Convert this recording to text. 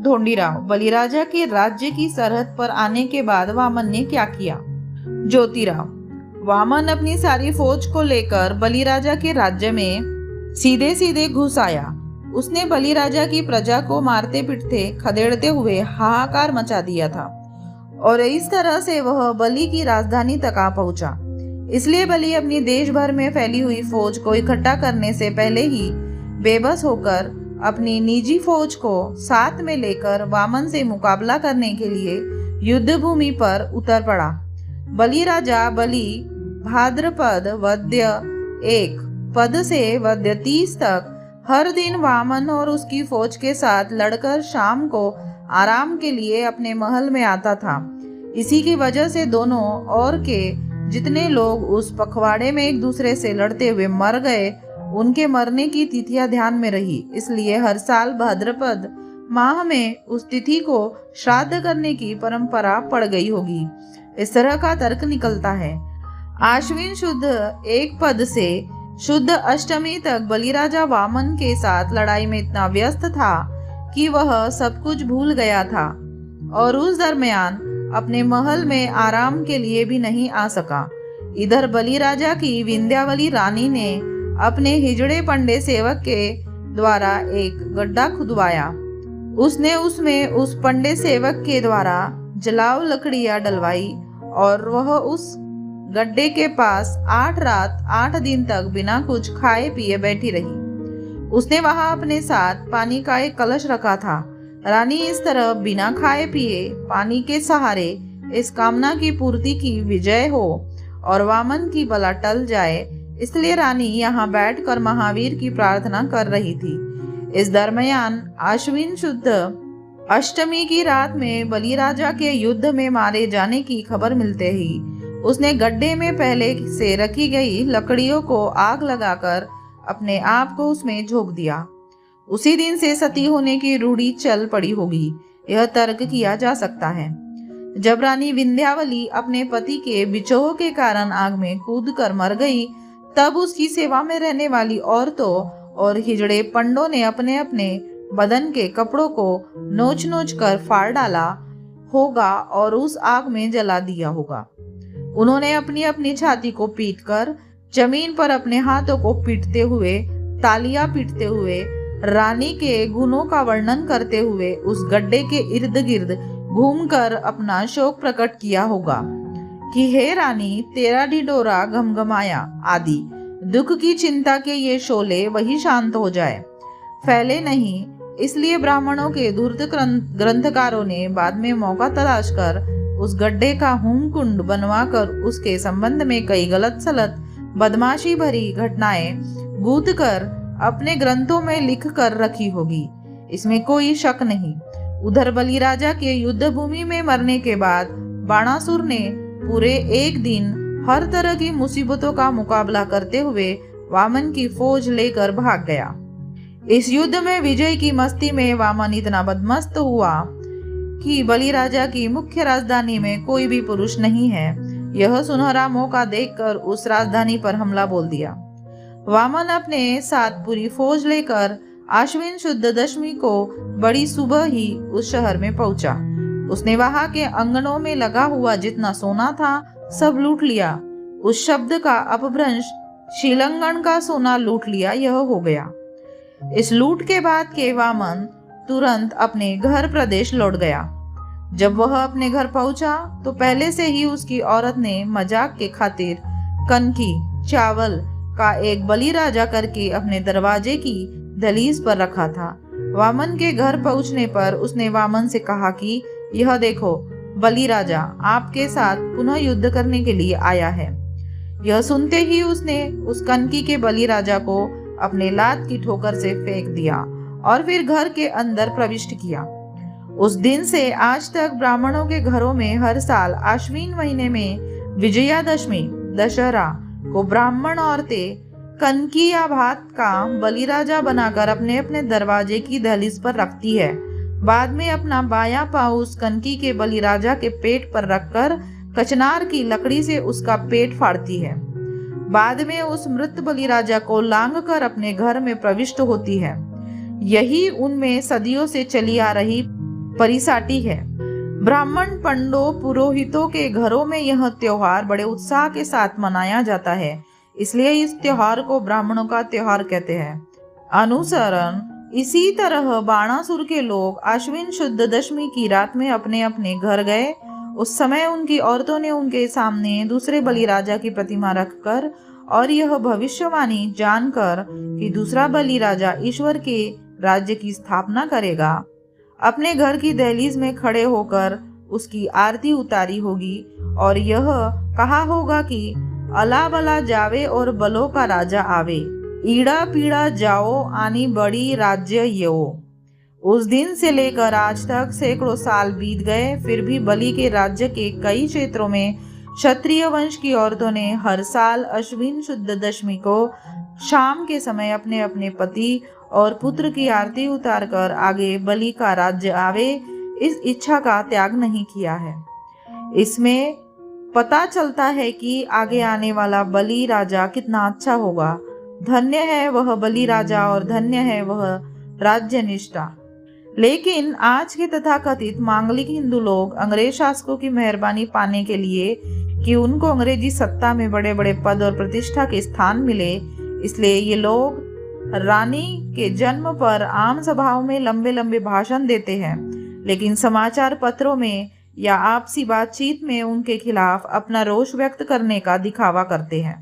ढोंडीराव, बलिराजा के राज्य की सरहद पर आने के बाद वामन ने क्या किया? ज्योतिराव, वामन अपनी सारी फौज को लेकर बलिराजा के राज्य में सीधे सीधे घुस आया। उसने बलिराजा की प्रजा को मारते पीटते खदेड़ते हुए हाहाकार मचा दिया था और इस तरह से वह बलि की राजधानी तक आ पहुंचा। इसलिए बलि अपनी देश भर में फैली हुई फौज को इकट्ठा करने से पहले ही बेबस होकर अपनी निजी फौज को साथ में लेकर वामन से मुकाबला करने के लिए युद्ध भूमि पर उतर पड़ा। बलि राजा बलि भाद्रपद वद्य 1 पद से वद्य 30 तक हर दिन वामन और उसकी फौज के साथ लड़कर शाम को आराम के लिए अपने महल में आता था। इसी की वजह से दोनों ओर के जितने लोग उस पखवाड़े में एक दूसरे से लड़ते हुए मर गए, उनके मरने की तिथियां ध्यान में रही। इसलिए हर साल भाद्रपद माह में उस तिथि को श्राद्ध करने की परंपरा पड़ गई होगी। इस तरह का तर्क निकलता है। आश्विन शुद्ध 1 पद से शुद्ध अष्टमी तक बलिराजा वामन के साथ लड़ाई में इतना व्यस्त था कि वह सब कुछ भूल गया था और उस दरमियान अपने महल में आराम के लिए भी नहीं आ सका। इधर बलिराजा की विंध्यावली रानी ने अपने हिजड़े पंडे सेवक के द्वारा एक गड्ढा खुदवाया। उसने उसमें उस पंडे सेवक के द्वारा जलाव लकड़ियां डलवाई और वह उस गड्ढे के पास 8 रात 8 दिन तक बिना कुछ खाए पिए बैठी रही। उसने वहां अपने साथ पानी का एक कलश रखा था। रानी इस तरह बिना खाए पिए पानी के सहारे इस कामना की पूर्ति की विजय हो और वामन की बला टल जाए, इसलिए रानी यहाँ बैठकर महावीर की प्रार्थना कर रही थी। इस दरमियान आश्विन शुद्ध अष्टमी की रात में बलिराजा के युद्ध में मारे जाने की खबर मिलते ही उसने गड्ढे में पहले से रखी गई लकड़ियों को आग लगाकर अपने आप को उसमें झोंक दिया। उसी दिन से सती होने की रूढ़ी चल पड़ी होगी, यह तर्क किया जा सकता है। जब रानी विंध्यावली अपने पति के विचोह के कारण आग में कूदकर मर गई, तब उसकी सेवा में रहने वाली औरतों और हिजड़े पंडों ने अपने अपने बदन के कपड़ों को नोच नोच कर फाड़ डाला होगा और उस आग में जला दिया होगा। उन्होंने अपनी अपनी छाती को पीटकर जमीन पर अपने हाथों को पीटते हुए, तालियां पीटते हुए, रानी के गुणों का वर्णन करते हुए उस गड्ढे के इर्द गिर्द घूमकर अपना शोक प्रकट किया होगा कि हे रानी, तेरा ढिढोरा घमघमाया आदि दुख की चिंता के ये शोले वही शांत हो जाए, फैले नहीं। इसलिए ब्राह्मणों के धूर्त ग्रंथकारों ने बाद में मौका तलाश कर उस गड्ढे का होम कुंड बनवाकर उसके संबंध में कई गलत सलत बदमाशी भरी घटनाएं गूंथ कर अपने ग्रंथों में लिख कर रखी होगी, इसमें कोई शक नहीं। उधर बलिराजा के युद्ध भूमि में मरने के बाद बाणासुर ने पूरे एक दिन हर तरह की मुसीबतों का मुकाबला करते हुए वामन की फौज लेकर भाग गया। इस युद्ध में विजय की मस्ती में वामन इतना बदमस्त हुआ कि बलिराजा की मुख्य राजधानी में कोई भी पुरुष नहीं है। यह सुनहरा मौका देखकर उस राजधानी पर हमला बोल दिया। वामन अपने साथ पूरी फौज लेकर आश्विन शुद्ध दशमी को बड़ी सुबह ही उस शहर में पहुंचा। उसने वहां के अंगनों में लगा हुआ जितना सोना था सब लूट लिया। उस शब्द का अपभ्रंश शीलंगन का सोना लूट लिया यह हो गया। इस लूट के बाद के वामन तुरंत अपने घर प्रदेश लौट गया। जब वह अपने घर पहुंचा तो पहले से ही उसकी औरत ने मजाक के खातिर कनकी चावल का एक बलिराजा करके अपने दरवाजे की दहलीज पर रखा था। वामन के घर पहुंचने पर उसने वामन से कहा कि यह देखो, बलिराजा आपके साथ पुनः युद्ध करने के लिए आया है। यह सुनते ही उसने उस कनकी के बलिराजा को अपने लात की ठोकर से फेंक दिया और फिर घर के अंदर प्रविष्ट किया। उस दिन से आज तक ब्राह्मणों के घरों में हर साल आश्विन महीने में विजयादशमी दशहरा को ब्राह्मण औरतें कनकी या भात का बलिराजा बनाकर अपने अपने दरवाजे की दहलीज पर रखती है। बाद में अपना बायां पांव उस कनकी के बलिराजा के पेट पर रखकर कचनार की लकड़ी से उसका पेट फाड़ती है। बाद में उस मृत बलिराजा को लांग कर अपने घर में प्रविष्ट होती है। यही उनमें सदियों से चली आ रही परिसाटी है। ब्राह्मण पंडों पुरोहितों के घरों में यह त्योहार बड़े उत्साह के साथ मनाया जाता है, इसलिए इस त्योहार को ब्राह्मणों का त्योहार कहते हैं। अनुसरण इसी तरह बाणासुर के लोग आश्विन शुद्ध दशमी की रात में अपने अपने घर गए। उस समय उनकी औरतों ने उनके सामने दूसरे बलि राजा की प्रतिमा रखकर और यह भविष्यवाणी जानकर कि दूसरा बलि राजा ईश्वर के राज्य की स्थापना करेगा, अपने घर की दहलीज में खड़े होकर उसकी आरती उतारी होगी और यह कहा होगा कि अला बला जावे और बलों का राजा आवे, ईड़ा पीड़ा जाओ आनी बड़ी राज्य यो। उस दिन से लेकर आज तक सैकड़ों साल बीत गए, फिर भी बलि के राज्य के कई क्षेत्रों में क्षत्रिय वंश की औरतों ने हर साल अश्विन शुद्ध दशमी को शाम के समय अपने अपने पति और पुत्र की आरती उतारकर आगे बलि का राज्य आवे इस इच्छा का त्याग नहीं किया है। इसमें पता चलता है कि आगे आने वाला बलि राजा कितना अच्छा होगा। धन्य है वह बलि राजा और धन्य है वह राज्य निष्ठा। लेकिन आज के तथाकथित मांगलिक हिंदू लोग अंग्रेज शासकों की मेहरबानी पाने के लिए कि उनको अंग्रेजी सत्ता में बड़े बड़े पद और प्रतिष्ठा के स्थान मिले, इसलिए ये लोग रानी के जन्म पर आम सभाओं में लंबे लंबे भाषण देते हैं, लेकिन समाचार पत्रों में या आपसी बातचीत में उनके खिलाफ अपना रोष व्यक्त करने का दिखावा करते हैं।